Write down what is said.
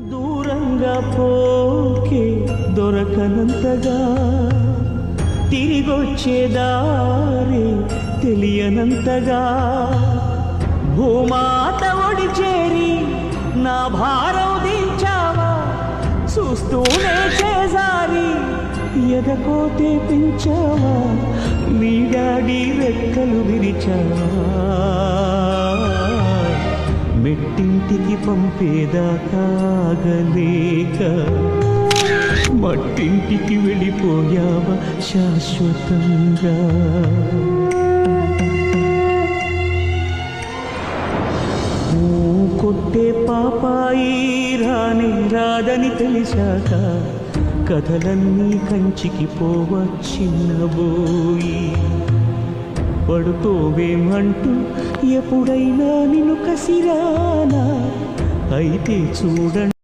దూరంగా పోకే దొరకనంతగా తిరిగొచ్చే దారి తెలియనంతగా భూమాత ఒడి చేరి నా భారం దించావా చూస్తూనే చేజారి ఎదకోతే పెంచావా మీ డాడీ రెక్కలు విరిచావా మెట్టింటికి పంపేదాకాగలేక మట్టింటికి వెళ్ళిపోయావా శాశ్వతంగా కొట్టే పాపాయి రాని రాదని తెలిసాక కథలన్నీ కంచికి పోవచ్చిన్నబోయి పడుకోవేమంటూ ఎప్పుడైనా నిన్ను కసిరానా అయితే చూడండి